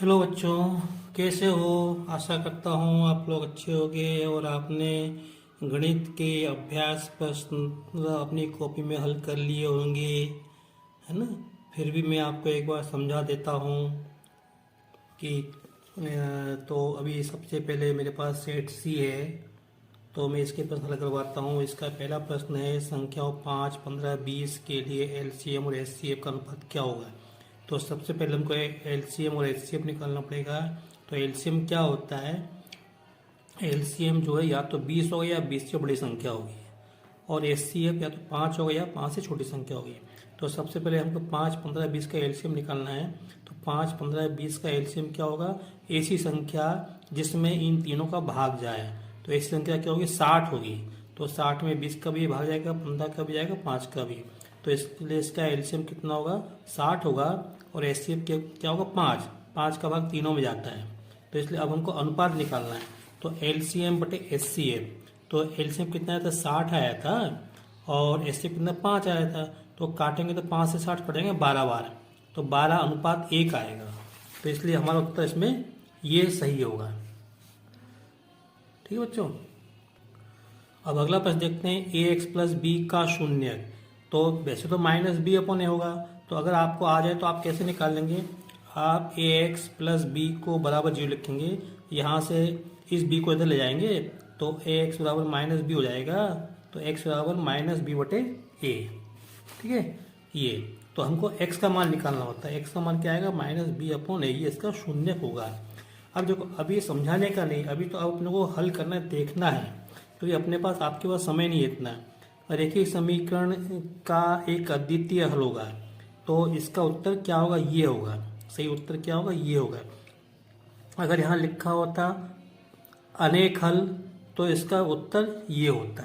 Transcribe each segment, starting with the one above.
Hello बच्चों, कैसे हो। आशा करता हूँ आप लोग अच्छे होंगे और आपने गणित के अभ्यास प्रश्न अपनी कॉपी में हल कर लिए होंगे, है ना। फिर भी मैं आपको एक बार समझा देता हूँ कि तो अभी सबसे पहले मेरे पास सेट सी है, तो मैं इसके प्रश्न हल करवाता हूँ। इसका पहला प्रश्न है, संख्याओं 5, 15, 20 के लिए एलसीएम और एचसीएफ का अनुपात क्या होगा। तो सबसे पहले हमको एलसीएम और एचसीएफ निकालना पड़ेगा। तो एलसीएम क्या होता है, एलसीएम जो है या तो 20 होगा या 20 से बड़ी संख्या होगी, और एचसीएफ या तो 5 होगा या 5 से छोटी संख्या होगी। तो सबसे पहले हमको 5, 15, 20 का एलसीएम निकालना है। तो 5, 15, 20 का एलसीएम क्या होगा, ऐसी संख्या जिसमें इन तीनों का भाग जाए। तो ऐसी संख्या क्या होगी, 60 होगी। तो 60 में 20 का भी भाग जाएगा, 15 का भी जाएगा, 5 का भी। तो इसके लिए इसका एलसीएम कितना होगा, 60 होगा। और एचसीएफ क्या होगा, 5। 5 का भाग तीनों में जाता है। तो इसलिए अब हमको अनुपात निकालना है। तो एलसीएम बटे एचसीएफ, तो एलसीएम कितना आया था, 60 आया था, और एचसीएफ कितना, 5 आया था। तो काटेंगे तो 5 से 60 कटेंगे 12 बार, तो 12:1 आएगा। तो इसलिए हमारा उत्तर इसमें ये सही होगा। ठीक है बच्चों। अब अगला प्रश्न देखते हैं, ए एक्स प्लस बी का शून्य। तो वैसे तो माइनस बी अपॉन ए होगा, तो अगर आपको आ जाए तो आप कैसे निकाल लेंगे, आप ए एक्स प्लस बी को बराबर 0 लिखेंगे। यहाँ से इस बी को इधर ले जाएंगे तो ए एक्स बराबर माइनस बी हो जाएगा। तो एक्स बराबर माइनस बी बटे ए। ठीक है, ये तो हमको x का मान निकालना होता है। x का मान क्या आएगा, माइनस बी अपॉन ए, ये इसका शून्य होगा। अब देखो, अभी समझाने का नहीं, अभी तो अपने को हल करना है, देखना है, क्योंकि अपने पास आपके पास समय नहीं है इतना। और एक ही समीकरण का एक अद्वितीय हल होगा, तो इसका उत्तर क्या होगा, ये होगा। सही उत्तर क्या होगा, ये होगा। अगर यहाँ लिखा होता अनेक हल तो इसका उत्तर ये होता।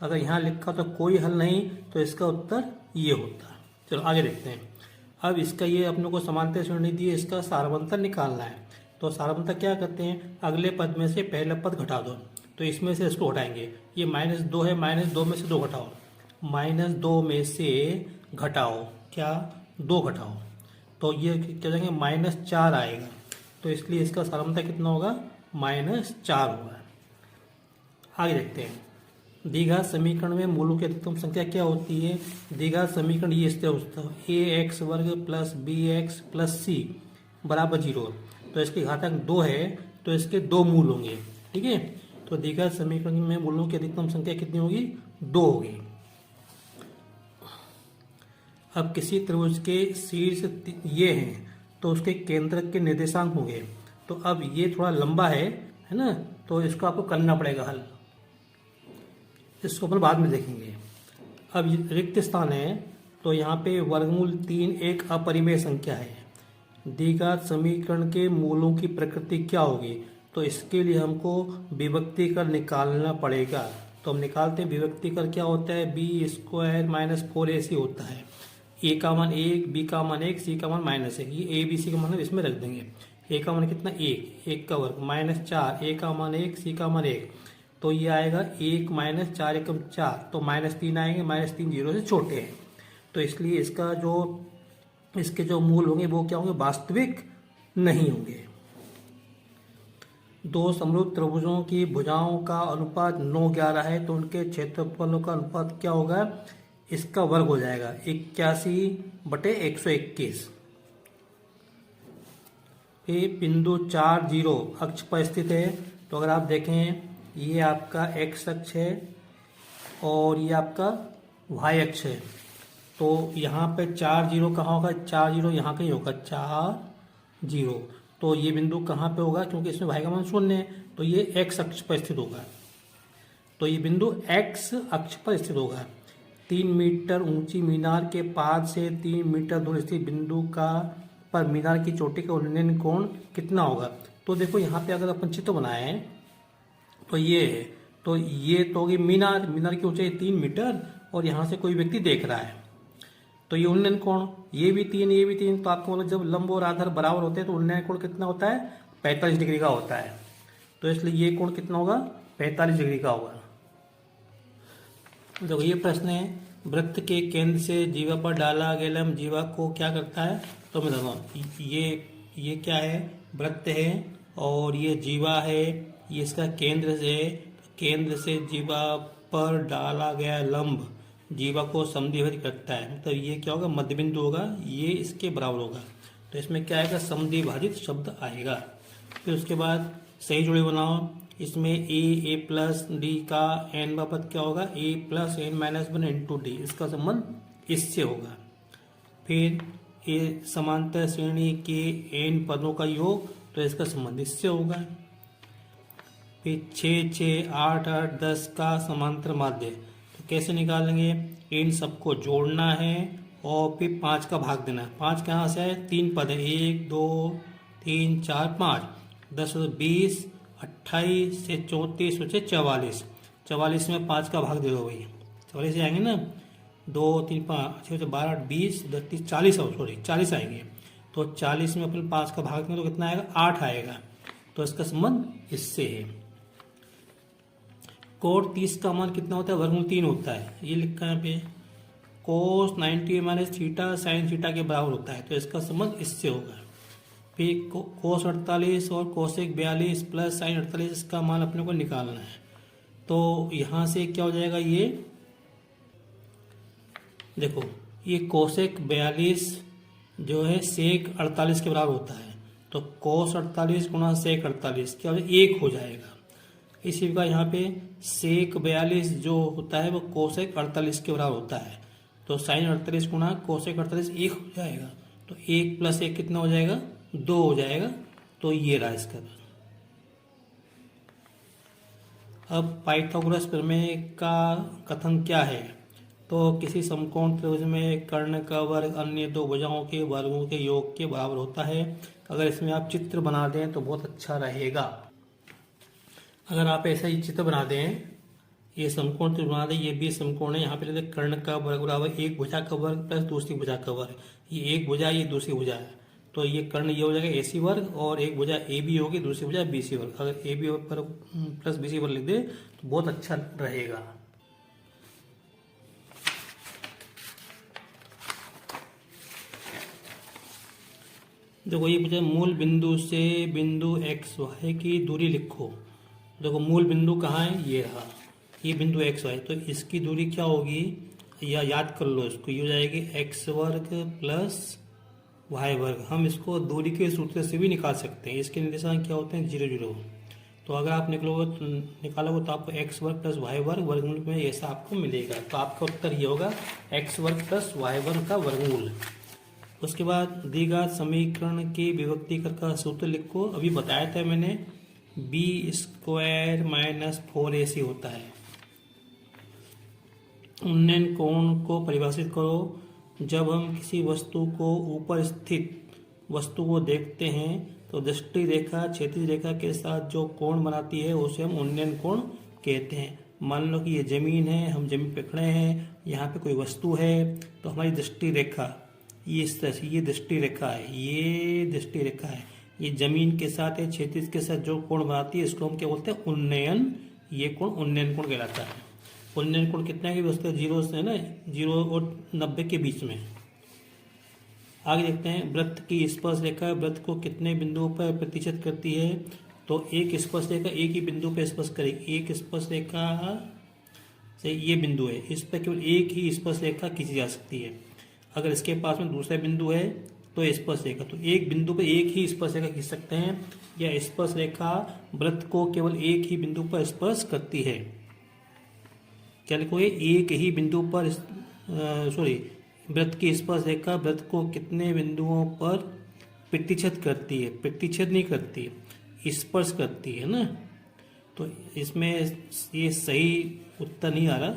अगर यहाँ लिखा होता कोई हल नहीं तो इसका उत्तर ये होता। चलो आगे देखते हैं। अब इसका ये अपने को समानता श्रेणी दी है, इसका सारवंतर निकालना है। तो सारवंतर क्या करते हैं, अगले पद में से पहला पद घटा दो। तो इसमें से इसको हटाएंगे, ये -2 है, -2 में से 2 घटाओ, -2 में से घटाओ क्या, 2 घटाओ, तो ये क्या जाएंगे, -4 आएगा। तो इसलिए इसका सारवंतर कितना होगा, -4 होगा। आगे देखते हैं, द्विघात समीकरण में मूलों की अधिकतम संख्या क्या होती है। द्विघात समीकरण ये इस तरह होता है, ए एक्स वर्ग प्लस बी एक्स प्लस सी बराबर 0। तो इसके घातांक 2 है, तो इसके 2 मूल होंगे। ठीक है, तो द्विघात समीकरण में मूलों की अधिकतम संख्या कितनी होगी, 2 होगी। अब किसी त्रिभुज के शीर्ष ये हैं, तो उसके केंद्रक के निर्देशांक होंगे। तो अब ये थोड़ा लंबा है ना, तो इसको आपको करना पड़ेगा हल, इसको अपन बाद में देखेंगे। अब रिक्त स्थान है, तो यहाँ पे वर्गमूल 3 एक अपरिमेय संख्या है। द्विघात समीकरण के मूलों की प्रकृति क्या होगी, तो इसके लिए हमको विभक्ति कर निकालना पड़ेगा। तो हम निकालते हैं, विभक्ति कर क्या होता है, बी स्क्वायर -4ac होता है। ए का मान 1, बी का मान 1, सी का मान -1, ये ए बी सी का मान इसमें रख देंगे। ए का मान कितना, 1, 1 का वर्ग -4, ए का मान 1, सी का मान 1, तो ये आएगा 1 -4 एकम 4, तो -3 आएंगे, -3 0 से छोटे हैं। तो इसलिए इसके जो मूल होंगे वो क्या होंगे, वास्तविक नहीं होंगे। दो समरूप त्रिभुजों की भुजाओं का अनुपात 9:11 है, तो उनके क्षेत्रफलों का अनुपात क्या होगा, इसका वर्ग हो जाएगा 81/121। ये बिंदु 4, 0 अक्ष पर स्थित है। तो अगर आप देखें, ये आपका x अक्ष है और ये आपका y अक्ष है। तो यहाँ पे 4, 0 कहाँ होगा, 4, 0 यहाँ कहीं होगा, 4, 0। तो ये बिंदु कहाँ पे होगा, क्योंकि इसमें y का मान 0 है, तो ये x अक्ष पर स्थित होगा। तो ये बिंदु x अक्ष पर स्थित होगा। 3 मीटर ऊंची मीनार के पाद से 3 मीटर दूर स्थित बिंदु का पर मीनार की चोटी का उन्नयन कोण कितना होगा। तो देखो, यहाँ पे अगर अपन चित्र बनाए तो ये है, तो ये तो होगी मीनार की ऊंचाई 3 मीटर, और यहाँ से कोई व्यक्ति देख रहा है, तो ये उन्नयन कोण, ये भी 3, ये भी 3, तो आपको मतलब जब लंब और आधार बराबर होते हैं तो उन्नयन कोण कितना होता है, 45 डिग्री का होता है। तो इसलिए ये कोण कितना होगा, 45 डिग्री का होगा। देखो ये प्रश्न है, वृत्त के केंद्र से जीवा पर डाला गया लंब जीवा को क्या करता है। तो मैं देखो, ये ये क्या है, वृत्त है और ये जीवा है, ये इसका केंद्र है। केंद्र से जीवा पर डाला गया लंब जीवा को समद्विभाजित करता है, मतलब ये क्या होगा, मध्य बिंदु होगा, ये इसके बराबर होगा। तो इसमें क्या आएगा, समद्विभाजित शब्द आएगा। फिर उसके बाद सही जोड़ी बनाओ। इसमें ए प्लस डी का एन बाबत क्या होगा, A plus N minus one into D, इसका संबंध इससे होगा। फिर ए समांतर श्रेणी के एन पदों का योग, तो इसका संबंध इससे होगा। फिर 6, 6, 8, 8, 10 का समांतर माध्य, तो कैसे निकालेंगे, इन सबको जोड़ना है और फिर 5 का भाग देना है। 5 कहाँ से है, 3 पद है, 1, 2, 3, 4, 5, 10, 20, 28 से 34 बचे 44। 44 में 5 का भाग दे दो भाई, 44 आएंगे ना, 2, 3, 5, 6, 12, 20, 30, 40, सॉरी 40 आएंगे। तो 40 में अपन 5 का भाग दें तो कितना आएगा, 8 आएगा। तो इसका संबंध इससे है। कोट 30 का मान कितना होता है, वर्गमूल 3 होता है, ये लिखा है यहाँ पे। कोस 90 माइनस थीटा साइन थीटा के बराबर होता है, तो इसका संबंध इससे होगा। फिर कोस 48 और कोसेक 42 प्लस साइन 48, इसका मान अपने को निकालना है। तो यहाँ से क्या हो जाएगा, ये देखो, ये कोसेक 42 जो है सेक 48 के बराबर होता है, तो कोस 48 गुणा सेक 48 क्या हो जाएगा, 1 हो जाएगा। इसी प्रकार यहाँ पे सेक 42 जो होता है वो कोसेक 48 के बराबर होता है, तो साइन 48 गुणा कोसेक 48 1 हो जाएगा। तो 1 प्लस 1 कितना हो जाएगा, 2 हो जाएगा। तो ये रहा इसका। अब पाइथागोरस प्रमेय का कथन क्या है, तो किसी समकोण त्रिभुज में कर्ण का वर्ग अन्य दो भुजाओं के वर्गों के योग के बराबर होता है। अगर इसमें आप चित्र बना दें तो बहुत अच्छा रहेगा। अगर आप ऐसा ही चित्र बना दें, ये समकोण त्रिभुज बना दें, ये भी समकोण है, यहाँ पे लेते कर्ण का वर्ग बराबर एक भुजा का वर्ग प्लस दूसरी भुजा का वर्ग, ये एक भुजा ये दूसरी भुजा है, तो ये कर्ण ये हो जाएगा AC वर्ग और एक भुजा AB होगी, दूसरी भुजा BC वर्ग। अगर AB पर प्लस BC वर्ग लिख दे तो बहुत अच्छा रहेगा। देखो ये पूछा मूल बिंदु से बिंदु XY की दूरी लिखो। देखो मूल बिंदु कहाँ है, ये रहा, ये बिंदु XY, तो इसकी दूरी क्या होगी, या याद कर लो इसको, ये हो जाएगी x वर्ग प्लस y वर्ग। हम इसको दूरी के सूत्र से भी निकाल सकते हैं। इसके निर्देशांक क्या होते हैं, 0, 0। तो अगर आप निकालोगे तो आपको x वर्ग प्लस y वर्ग वर्गमूल में ऐसा आपको मिलेगा। तो आपका उत्तर ये होगा x वर्ग प्लस y वर्ग का वर्गमूल। उसके बाद द्विघात समीकरण के विभक्तिकर का सूत्र लिखो। अभी बताया था मैंने, b² माइनस 4ac होता है। उन्नयन कोण को परिभाषित करो। जब हम किसी वस्तु को ऊपर स्थित वस्तु को देखते हैं तो दृष्टि रेखा क्षैतिज रेखा के साथ जो कोण बनाती है उसे हम उन्नयन कोण कहते हैं। मान लो कि ये जमीन है, हम जमीन पे खड़े हैं, यहाँ पे कोई वस्तु है, तो हमारी दृष्टि रेखा ये इस तरह से, ये दृष्टि रेखा है, ये दृष्टि रेखा है, ये जमीन के साथ है, क्षैतिज के साथ जो कोण बनाती है इसको हम क्या बोलते हैं, उन्नयन। ये कोण उन्नयन कोण कहलाता है। उन्नयन कोण कितना की व्यवस्था, 0 से ना 0 और 90 के बीच में। आगे देखते हैं, वृत्त की स्पर्श रेखा वृत्त को कितने बिंदुओं पर प्रतिच्छेद करती है। तो एक स्पर्श रेखा एक ही बिंदु पर स्पर्श करेगी। एक स्पर्श रेखा से ये बिंदु है, इस पर केवल एक ही स्पर्श रेखा खींची जा सकती है। अगर इसके पास में दूसरा बिंदु है तो स्पर्श रेखा, तो एक बिंदु पर एक ही स्पर्श रेखा खींच सकते हैं, या स्पर्श रेखा वृत्त को केवल एक ही बिंदु पर स्पर्श करती है। क्या लिखोगे, एक ही बिंदु पर वृत्त की स्पर्श रेखा वृत्त को कितने बिंदुओं पर प्रतिच्छेद करती है। प्रतिच्छेद नहीं करती, स्पर्श करती है ना। तो इसमें ये सही उत्तर नहीं आ रहा,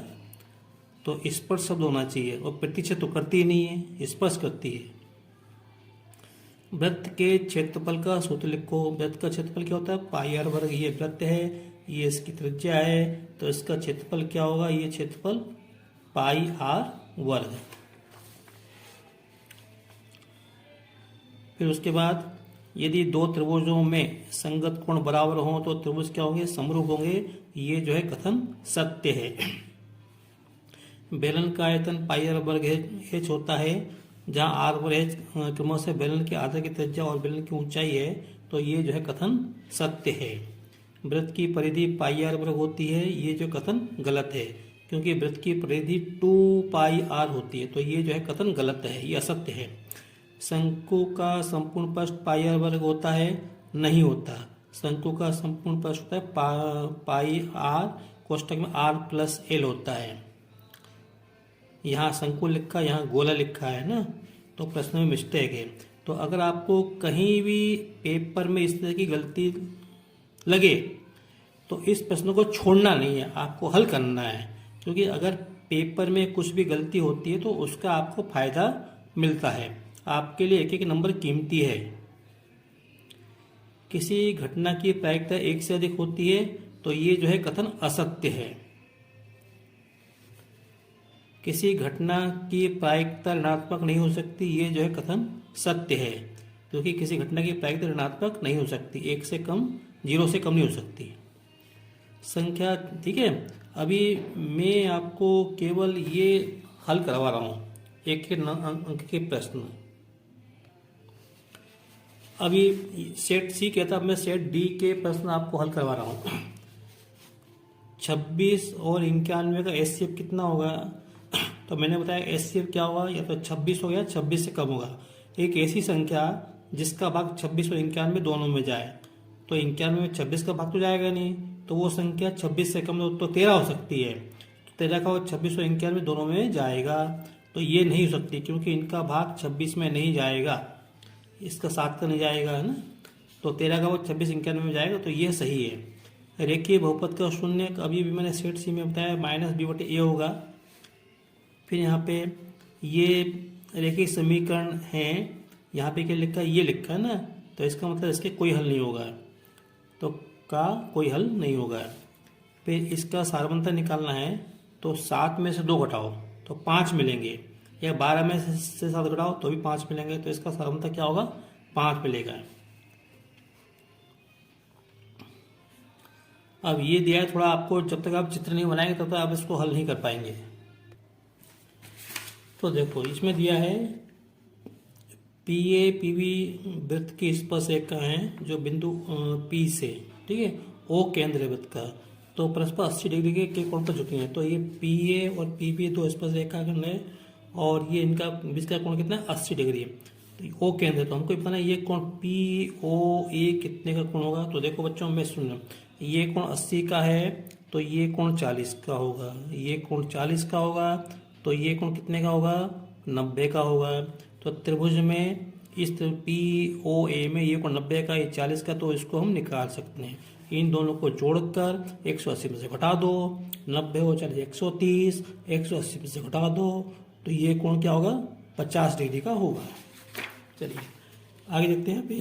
तो स्पर्श शब्द होना चाहिए, और प्रतिच्छेद तो करती ही नहीं है, स्पर्श करती है। वृत्त के क्षेत्रफल का सूत्र लिखो। वृत्त का क्षेत्रफल क्या होता है, पाई r वर्ग। ये वृत्त है, ये इसकी त्रिज्या है, तो इसका क्षेत्रफल क्या होगा, ये क्षेत्रफल पाई r वर्ग। फिर उसके बाद यदि दो त्रिभुजों में संगत कोण बराबर हों तो त्रिभुज क्या होंगे, समरूप होंगे। ये जो है कथन सत्य है। बेलन का आयतन पाई r वर्ग h होता है जहाँ आर और एच क्रमशः बेलन के आधार की त्रिज्या और बेलन की ऊंचाई है, तो ये जो है कथन सत्य है। वृत्त की परिधि पाई आर वर्ग होती है, ये जो कथन गलत है, क्योंकि वृत्त की परिधि 2 पाई आर होती है, तो ये जो है कथन गलत है, ये असत्य है। शंकु का संपूर्ण पृष्ठ पाई आर वर्ग होता है, नहीं होता। शंकु का संपूर्ण पृष्ठ होता है पाई आर कोष्ठक में आर प्लस एल होता है। यहाँ शंकु लिखा, यहाँ गोला लिखा है ना, तो प्रश्न में मिस्टेक है। तो अगर आपको कहीं भी पेपर में इस तरह की गलती लगे तो इस प्रश्न को छोड़ना नहीं है, आपको हल करना है, क्योंकि अगर पेपर में कुछ भी गलती होती है तो उसका आपको फायदा मिलता है। आपके लिए एक एक नंबर कीमती है। किसी घटना की प्रायिकता 1 से अधिक होती है, तो ये जो है कथन असत्य है। किसी घटना की प्रायिकता ऋणात्मक नहीं हो सकती, ये जो है कथन सत्य है, क्योंकि किसी घटना की प्रायिकता ऋणात्मक नहीं हो सकती, 1 से कम, 0 से कम नहीं हो सकती संख्या। ठीक है, अभी मैं आपको केवल ये हल करवा रहा हूँ एक एक अंक के प्रश्न। अभी सेट सी कहता, अब मैं सेट डी के प्रश्न आपको हल करवा रहा हूँ। 26 और 91 का एचसीएफ कितना होगा? तो मैंने बताया एचसीएफ क्या होगा, या तो 26 हो गया, 26 से कम होगा। एक ऐसी संख्या जिसका भाग 26 और 91 दोनों में जाए, तो 91 में 26 का भाग तो जाएगा नहीं, तो वो संख्या 26 से कम तो 13 हो सकती है। तो 13 का 26 और 91 दोनों में जाएगा, तो ये नहीं हो सकती, क्योंकि इनका भाग 26 में नहीं जाएगा, इसका 7 का नहीं जाएगा, है ना। तो 13 का 26 91 में जाएगा, तो ये सही है। रेखीय बहुपद का शून्य, अभी भी मैंने सेट सी में बताया -b/a होगा। फिर यहाँ पे ये रेखीय समीकरण है, यहाँ पे क्या लिखा है, ये लिखा है ना, तो इसका मतलब इसके कोई हल नहीं होगा, तो का कोई हल नहीं होगा। फिर इसका सारवंता निकालना है, तो 7 में से 2 घटाओ तो 5 मिलेंगे, या 12 में से 7 घटाओ तो भी 5 मिलेंगे, तो इसका सारवंता क्या होगा, 5 मिलेगा। अब ये दिया है, थोड़ा आपको जब तक आप चित्र नहीं बनाएंगे तब तक आप इसको हल नहीं कर पाएंगे। तो देखो इसमें दिया है पीए पीबी वृत्त की स्पर्श रेखा है जो बिंदु पी से, ठीक है, ओ केंद्र है वृत्त का, तो परस्पर 80 डिग्री के कोण पर झुकी है। तो ये पीए और पीबी दो स्पर्श रेखा है, और ये इनका बीच का कोण कितना है, 80 डिग्री है। तो ओ केंद्र, तो हमको बताना है ये कोण पी ओ ए कितने का कोण होगा। तो देखो बच्चों मैं सुन, ये कोण 80 का है, तो ये कोण 40 का होगा, ये कोण 40 का होगा, तो ये कोण कितने का होगा, 90 का होगा। तो त्रिभुज में इस पी ओ ए में ये कोण 90 का, ये 40 का, तो इसको हम निकाल सकते हैं। इन दोनों को जोड़कर 180 में से घटा दो, 90 हो 40 130, 180 में से घटा दो, तो ये कोण क्या होगा, 50 डिग्री का होगा। चलिए आगे देखते हैं। पे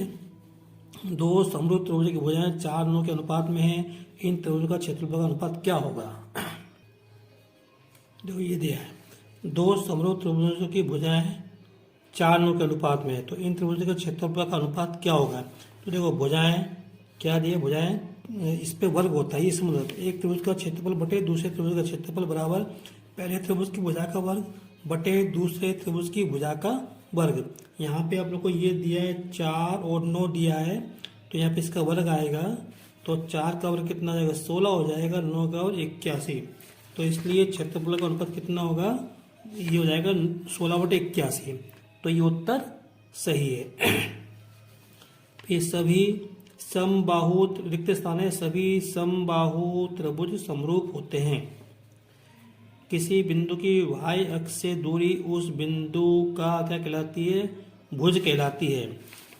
दो समरूप त्रिभुज की भुजाएं 4:9 के अनुपात में है, इन त्रिभुजों का क्षेत्रफल का अनुपात क्या होगा। देखो ये दिया है, दो समरूप त्रिभुजों की भुजाएं 4:9 के अनुपात में है, तो इन त्रिभुजों का क्षेत्रफल का अनुपात क्या होगा। तो देखो भुजाएं क्या दिए, भुजाएं इस पे वर्ग होता है, ये समझ, एक त्रिभुज का क्षेत्रफल बटे दूसरे त्रिभुज का क्षेत्रफल बराबर पहले त्रिभुज की भुजा का वर्ग बटे दूसरे त्रिभुज की भुजा का वर्ग। यहाँ पे आप लोग को ये दिया है 4 और 9 दिया है, तो यहाँ पे इसका वर्ग आएगा, तो 4 का वर्ग कितना जाएगा, 16 हो जाएगा, 9 का वर्ग 81, तो इसलिए क्षेत्रफल का अनुपात कितना होगा, ये हो जाएगा 16/81, तो ये उत्तर सही है। फिर सभी समबाहु रिक्त स्थान है, सभी समबाहु त्रिभुज समरूप होते हैं। किसी बिंदु की y अक्ष से दूरी उस बिंदु का क्या कहलाती है, भुज कहलाती है।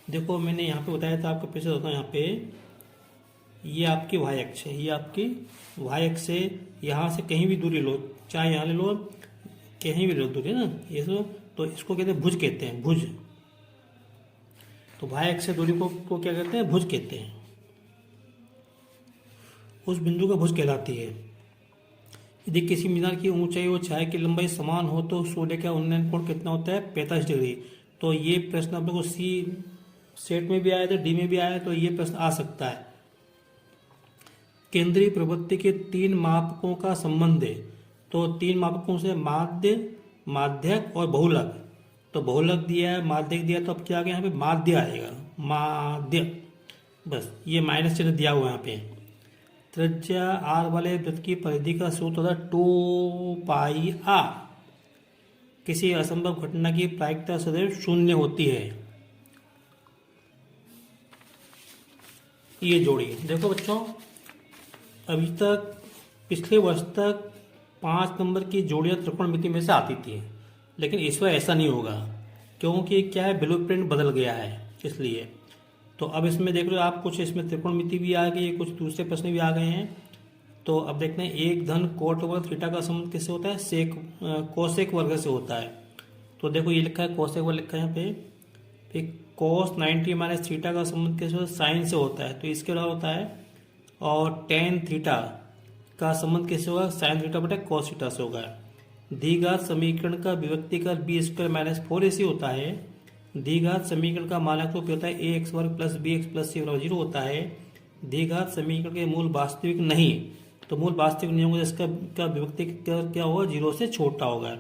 देखो मैंने यहाँ पे बताया था, आपको पीछे होता है, यहाँ पे ये आपकी y अक्ष है, ये आपकी y अक्ष से यहाँ से कहीं भी दूरी लो, चाहे यहाँ ले लो, कहीं भी लो दूरी ना, ये तो इसको कहते हैं भुज, कहते हैं भुज। तो y अक्ष से दूरी को क्या कहते हैं, भुज कहते हैं, उस बिंदु का भुज कहलाती है। यदि किसी मीनार की ऊंचाई और छाया की लंबाई समान हो तो सूर्य का उन्नयन कोण कितना होता है, 45 डिग्री। तो ये प्रश्न आप लोग को सी सेट में भी आया था, डी में भी आया, तो ये प्रश्न आ सकता है। केंद्रीय प्रवृत्ति के 3 मापकों का संबंध है, तो 3 मापकों से माध्य, माध्यक और बहुलक, तो बहुलक दिया है, माध्यक दिया, तो अब क्या आ गया यहाँ पे माध्य आएगा, माध्य। बस ये माइनस चिन्ह दिया हुआ है यहाँ पे। त्रिज्या आर वाले वृत्त की परिधि का सूत्र होता है 2πr। किसी असंभव घटना की प्रायिकता सदैव शून्य होती है। ये जोड़िए, देखो बच्चों, अभी तक पिछले वर्ष तक 5 नंबर की जोड़ियाँ त्रिकोणमिति में से आती थी, लेकिन इस बार ऐसा नहीं होगा, क्योंकि क्या है, ब्लूप्रिंट बदल गया है इसलिए। तो अब इसमें देख लो आप, कुछ इसमें त्रिकोणमिति भी आ गई है, कुछ दूसरे प्रश्न भी आ गए हैं। तो अब देखते हैं, एक धन कोट वर्ग थीटा का संबंध किससे होता है, सेक कोसेक वर्ग से होता है। तो देखो ये लिखा है कोसेक वर्ग लिखा है यहाँ पे। फिर कोस 90 माइनस थीटा का संबंध किससे होता है, साइन से होता है, तो इसके अलावा होता है। और टेन थीटा का संबंध किससे होगा, साइन थीटा बटे कोस थीटा से होगा। द्विघात समीकरण का विभक्तिकर बी स्क्वायर माइनस 4ac होता है। द्विघात समीकरण का मानक रूप होता है ax वर्ग प्लस बी एक्स प्लस सी बराबर 0 होता है। द्विघात समीकरण के मूल वास्तविक नहीं, तो मूल वास्तविक नहीं होगा, जिसका का विभक्ति क्या होगा, 0 से छोटा होगा,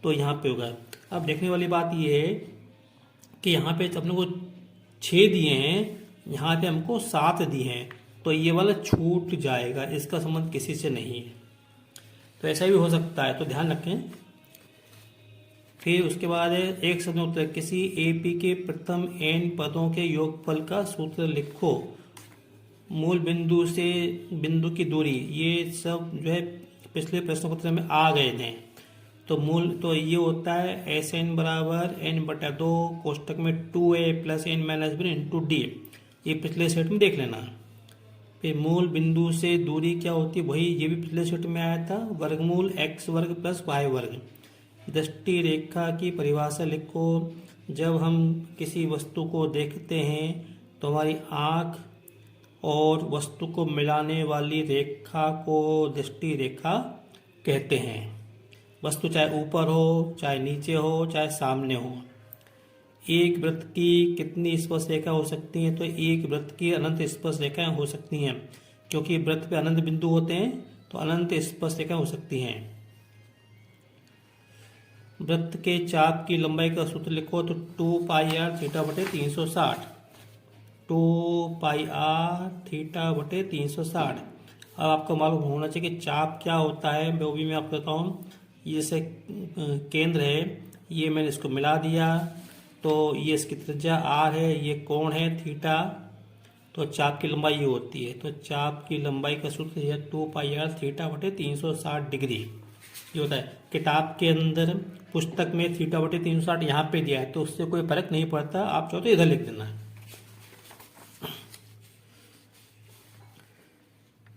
तो यहाँ पे होगा। अब देखने वाली बात ये है कि यहाँ पे अपने को 6 दिए हैं, यहाँ पे हमको 7 दिए हैं, तो ये वाला छूट जाएगा, इसका संबंध किसी से नहीं है। तो ऐसा भी हो सकता है, तो ध्यान रखें। फिर उसके बाद है एक शब्द उत्तर, किसी एपी के प्रथम n पदों के योगफल का सूत्र लिखो। मूल बिंदु से बिंदु की दूरी, ये सब जो है पिछले प्रश्न पत्र में आ गए थे। तो ये होता है एस एन बराबर n/2 कोष्टक में 2a plus n minus B into D. ये पिछले सेट में देख लेना। फिर मूल बिंदु से दूरी क्या होती है, वही ये भी पिछले सेट में आया था, वर्गमूल x वर्ग प्लस y वर्ग। दृष्टि रेखा की परिभाषा लिखो। जब हम किसी वस्तु को देखते हैं तो हमारी आँख और वस्तु को मिलाने वाली रेखा को दृष्टि रेखा कहते हैं। वस्तु चाहे ऊपर हो, चाहे नीचे हो, चाहे सामने हो। एक वृत्त की कितनी स्पर्श रेखा हो सकती हैं, तो एक वृत्त की अनंत स्पर्श रेखाएं हो सकती हैं, क्योंकि वृत्त पे अनंत बिंदु होते हैं, तो अनंत स्पर्श रेखाएं हो सकती हैं। वृत्त के चाप की लंबाई का सूत्र लिखो, तो 2πr थीटा बटे 360। 2πr थीटा बटे 360। अब आपको मालूम होना चाहिए कि चाप क्या होता है, वो भी मैं आपको बताऊँ। ये जैसे केंद्र है, ये मैंने इसको मिला दिया, तो ये इसकी त्रिज्या r है, ये कोण है थीटा, तो चाप की लंबाई ये होती है। तो चाप की लंबाई का सूत्र है 2πr थीटा बटे 360 डिग्री। ये होता है। किताब के अंदर पुस्तक में थीटा बटे 360 यहाँ पे दिया है, तो उससे कोई फर्क नहीं पड़ता, आप चाहो तो इधर लिख देना है।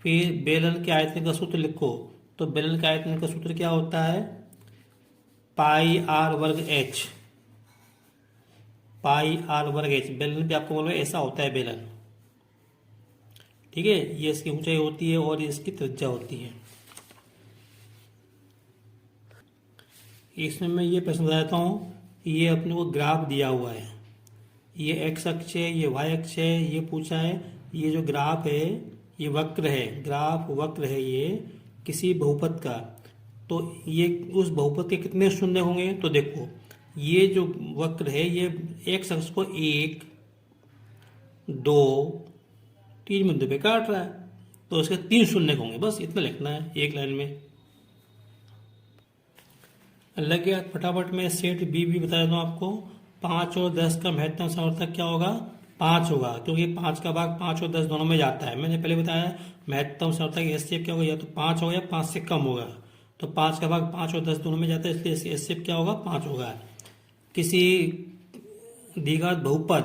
फिर बेलन के आयतन का सूत्र लिखो। तो बेलन के आयतन का सूत्र क्या होता है, πr वर्ग h। πr वर्ग h बेलन पे आपको बोल रहा है ऐसा होता है बेलन, ठीक है। ये इसकी ऊंचाई होती है और इसकी त्रिज्या होती है। इसमें मैं ये प्रश्न बताता हूँ, ये अपने को ग्राफ दिया हुआ है, ये एक्स अक्ष है, ये वाई अक्ष है, ये पूछा है। ये जो ग्राफ है ये वक्र है, ग्राफ वक्र है ये किसी बहुपद का। तो ये उस बहुपद के कितने शून्य होंगे, तो देखो ये जो वक्र है ये एक्स अक्ष को 1 2 3 बिंदु पे काट रहा है, तो उसके 3 शून्य होंगे, बस इतना लिखना है एक लाइन में। लग गया। फटाफट में सेट बी भी बता दूं आपको। 5 और 10 का महत्तम सार्थक क्या होगा, 5 होगा, क्योंकि 5 का भाग 5 और 10 दोनों में जाता है। मैंने पहले बताया महत्तम सार्थक एचसीएफ क्या होगा, या तो 5 होगा या 5 से कम होगा। तो 5 का भाग 5 और 10 दोनों में जाता है, इसलिए एचसीएफ क्या होगा, 5 होगा। किसी द्विघात बहुपद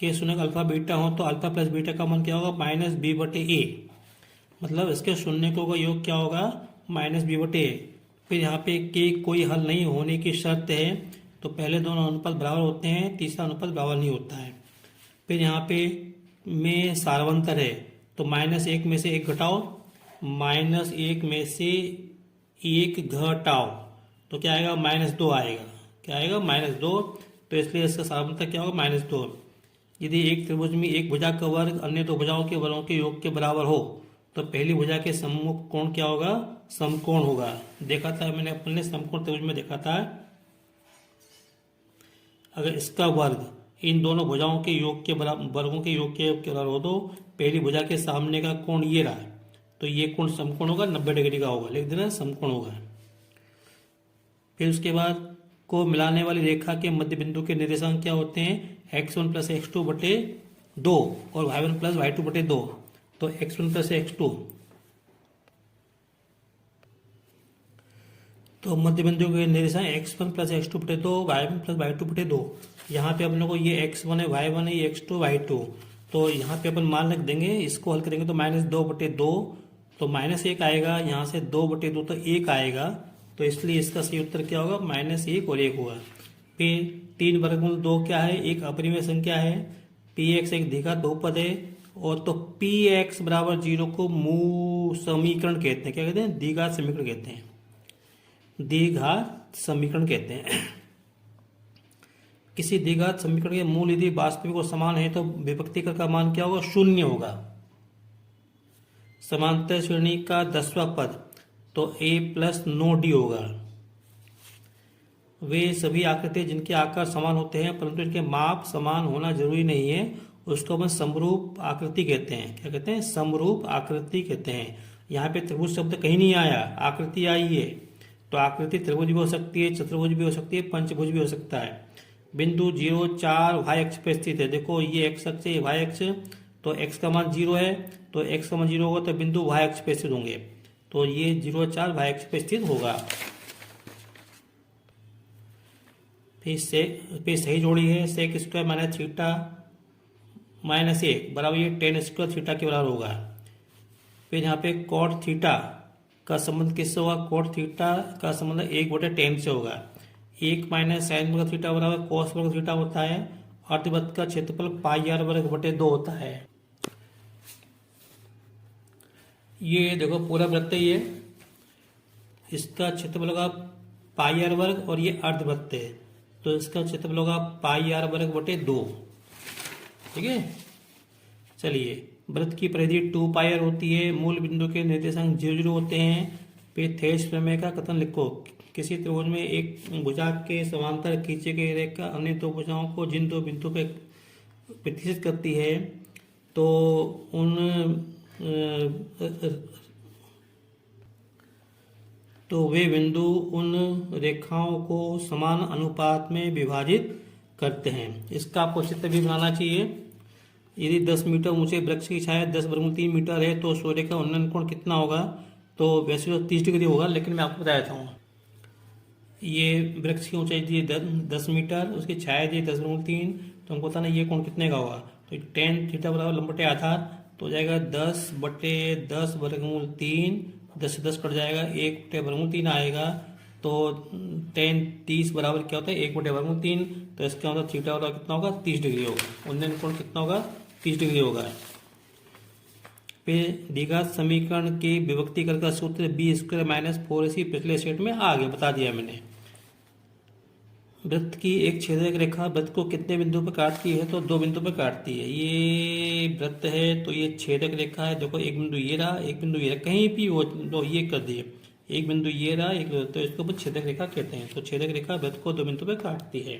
के शून्य अल्फा बीटा हो तो अल्फा प्लस बीटा का मान क्या होगा, -b/a। मतलब इसके शून्यकों का योग क्या होगा, -b/a। फिर यहाँ पे के कोई हल नहीं होने की शर्त है, तो पहले दोनों अनुपात बराबर होते हैं, तीसरा अनुपात बराबर नहीं होता है। फिर यहाँ पे में सार्वंतर है, तो -1 में से 1 घटाओ, -1 में से 1 घटाओ, तो क्या आएगा, -2 आएगा। क्या आएगा, -2। तो इसलिए इसका सार्वंतर क्या होगा, -2। यदि एक त्रिभुज में एक भुजा का वर्ग अन्य दो भुजाओं के वर्गों के योग के बराबर हो, तो पहली भुजा के सम्मुख कोण क्या होगा, समकोण होगा। देखा था मैंने, अपने समकोण त्रिभुज में देखा था अगर इसका वर्ग इन दोनों भुजाओं के योग के बराबर, वर्गों के योग के बराबर हो तो पहली भुजा के सामने का कोण ये रहा, तो ये कोण समकोण होगा, 90 डिग्री का होगा, लिख देना समकोण होगा। फिर उसके बाद को मिलाने वाली रेखा के मध्य बिंदु के निर्देशांक क्या होते हैं, x1 प्लस x2 बटे 2 और y1 प्लस y2 बटे 2। तो x1 प्लस x2, तो मध्य बिंदु के निर्देशांक x1 प्लस x2 बटे 2, y1 प्लस y2 बटे 2। यहाँ पे अपन को ये x1 है, y1 है, ये x2 y2, तो यहाँ पे अपन मान रख देंगे, इसको हल करेंगे तो -2/2, तो -1 आएगा, यहाँ से 2/2 तो 1 आएगा, तो इसलिए इसका सही उत्तर क्या होगा, -1 और 1 होगा। फिर 3 वर्गमूल 2 क्या है, एक अपरिमेय संख्या है, px एक द्विघात बहुपद है, और तो px बराबर 0 को मूल समीकरण कहते हैं। क्या कहते हैं, द्विघात समीकरण कहते हैं, द्विघात समीकरण कहते हैं। किसी द्विघात समीकरण के मूल यदि वास्तविक और समान है तो विभक्तिकर का मान क्या होगा, 0 होगा। समांतर श्रेणी का 10वां पद तो a प्लस 9d होगा। वे सभी आकृति जिनके आकार समान होते हैं परंतु इनके माप समान होना जरूरी नहीं है, उसको अपन समरूप आकृति कहते हैं। क्या कहते हैं, समरूप आकृति कहते हैं। यहाँ पे त्रिभुज शब्द कहीं नहीं आया, आकृति आई है, तो आकृति त्रिभुज भी हो सकती है, चतुर्भुज भी हो सकती है, पंचभुज भी हो सकता है। बिंदु 0, 4 y अक्ष पे स्थित है। देखो ये x अक्ष है, y अक्ष, तो x का मान 0 है, तो x का मान 0 होगा तो बिंदु y अक्ष पे स्थित होंगे, तो ये 0, 4 y अक्ष पे स्थित होगा। फिर सही जोड़ी है, sec square minus theta minus 1 बराबर ये टेन स्क्वायर थीटा के बराबर होगा। फिर यहाँ पे कॉट थीटा का संबंध किससे होगा, कॉट थीटा का संबंध 1/10 से होगा। 1 माइनस साइन वर्ग थीटा बराबर कॉस वर्ग थीटा होता है। अर्धवृत्त का क्षेत्रफल पाई आर वर्ग बटे 2 होता है। ये देखो पूरा वृत्त है, ये इसका क्षेत्रफल होगा पाई आर वर्ग, और ये अर्धवृत्त है तो इसका क्षेत्रफल होगा पाई आर वर्ग बटे 2। ठीक है, चलिए वृत्त की परिधि 2 पाई आर होती है। मूल बिंदु के निर्देशांक 0, 0 होते हैं। फिर थेस प्रमेय का कथन लिखो, किसी त्रिभुज में एक भुजा के समांतर खींचे गई रेखा अन्य दो भुजाओं को जिन दो बिंदु पे प्रतिष्ठित करती है तो उन तो वे बिंदु उन रेखाओं को समान अनुपात में विभाजित करते हैं। इसका आपको चित्र भी बनाना चाहिए। यदि 10 मीटर ऊंचे वृक्ष की छाया 10√3 मीटर है तो सूर्य का उन्नयन कोण कितना होगा, तो वैसे तो 30 डिग्री होगा, लेकिन मैं आपको बता देता हूँ। ये वृक्ष की ऊंचाई दी 10 मीटर, उसकी छाया दी 10√3, तो हमको बताना ये कोण कितने का होगा। तो tan थीटा बराबर लंबटे आधार तो हो जाएगा 10/10 वर्गमूल 3, 10 से 10 कट जाएगा, 1/वर्गमूल 3 आएगा, तो tan 30 बराबर क्या होता है 1/वर्गमूल 3, तो इसका मतलब थीटा बराबर कितना होगा 30 डिग्री होगा। उन्नयन कोण कितना होगा 30 डिग्री होगा। फिर द्विघात समीकरण के विभक्तिकर का सूत्र b² माइनस 4ac पिछले सेट में आ गया, बता दिया मैंने। वृत्त की एक छेदक रेखा वृत्त को कितने बिंदु पर काटती है, तो 2 बिंदु पर काटती है। ये वृत्त है तो ये छेदक रेखा है, देखो एक बिंदु ये रहा, एक बिंदु ये रहा, कहीं भी वो तो ये कर दिए, एक बिंदु ये रहा, एक तो इसको छेदक रेखा कहते हैं। तो छेदक रेखा वृत्त को 2 बिंदु पर काटती है।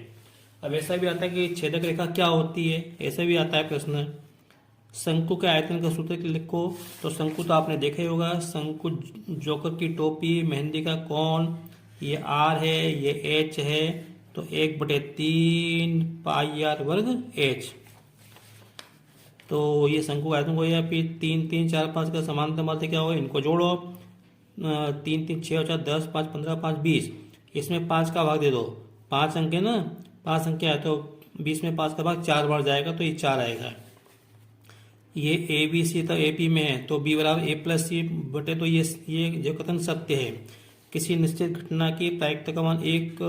अब ऐसा भी आता है कि छेदक रेखा क्या होती है, ऐसा भी आता है प्रश्न। शंकु के आयतन का सूत्र लिखो, तो शंकु तो आपने देखा ही होगा, शंकु जोकर की टोपी, मेहंदी का कोण, ये r है, ये h है, तो 1/3 पाई आर वर्ग h। तो ये शंकु का आयतन को, या फिर 3, 3, 4, 5 का समांतर माध्य क्या होगा, इनको जोड़ो, 3, 3, 6, 4, 10, 5, 15, 5, 20, इसमें 5 का भाग दे दो, 5 अंक है ना, 5 अंक है तो 20 में 5 का भाग 4 बार जाएगा, तो ये 4 आएगा। ये ए बी सी तो ए पी में है, तो बी बराबर ए प्लस सी बटे, तो ये जो कथन सत्य है। किसी निश्चित घटना की प्रायिकता का मान 1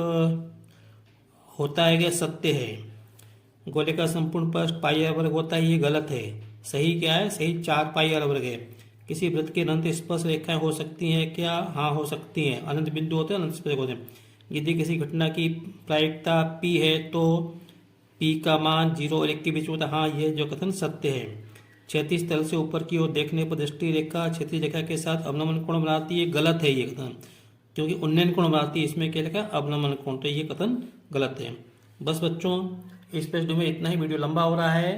होता है, क्या सत्य है। गोले का संपूर्ण पृष्ठ पाई आर वर्ग होता है, ये गलत है। सही क्या है, सही 4 पाई आर वर्ग है। किसी वृत्त के अनंत स्पर्श रेखाएं हो सकती हैं क्या, हाँ हो सकती हैं। अनंत बिंदु होते हैं, अनंत स्पर्श होते हैं। यदि किसी घटना की प्रायिकता p है तो p का मान 0 और 1 के बीच होता है, हाँ ये जो कथन सत्य है। क्षैतिज तल से ऊपर की ओर देखने पर दृष्टि रेखा क्षैतिज रेखा के साथ अवनमन कोण बनाती है, गलत है ये कथन, क्योंकि उन्नयन कोण बनाती है, इसमें क्या लिखा है अवनमन कोण, तो ये कथन गलत है। बस बच्चों, इस पेज में इतना ही। वीडियो लंबा हो रहा है।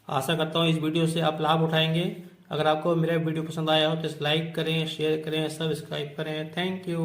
आशा करता हूँ इस वीडियो से आप लाभ उठाएंगे। अगर आपको मेरा वीडियो पसंद आया हो तो इसे लाइक करें, शेयर करें, सब्सक्राइब करें। Thank you.